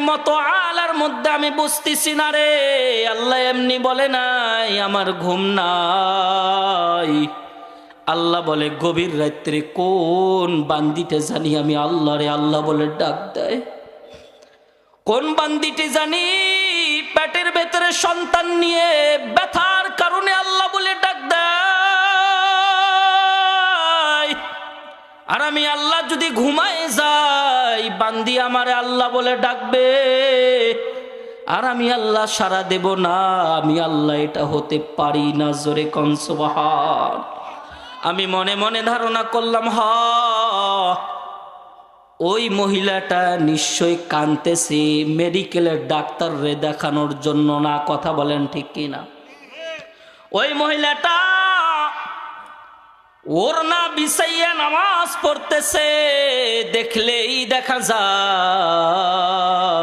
মতো আলার মধ্যে আমি বুঝতেছি না রে, আল্লাহ এমনি বলে নাই আমার ঘুম নাই। আল্লাহ বলে গভীর রাত্রে কোন বান্দিতে জানি আমি আল্লাহ রে আল্লাহ বলে ডাক দেয়। কোন বান্দিটি জানি পেটের ভেতরে সন্তান নিয়ে ব্যথার কারণে আল্লাহ বলে ডাক দেয়। আর আমি আল্লাহ যদি ঘুমায় যাই, বান্দি আমারে আল্লাহ বলে ডাকবে, আর আমি আল্লাহ সাড়া দেব না। আমি আল্লাহ এটা হতে পারি না। জোরে কোন সুবহান। আমি মনে মনে ধারণা করলাম, ওই মহিলাটা নিশ্চয় কাঁদতেছে মেডিকেলের ডাক্তাররে দেখানোর জন্য না। কথা বলেন ঠিক কিনা? ওই মহিলাটা ওড়না বিছাইয়া নামাজ পড়তেছে, দেখলেই দেখা যায়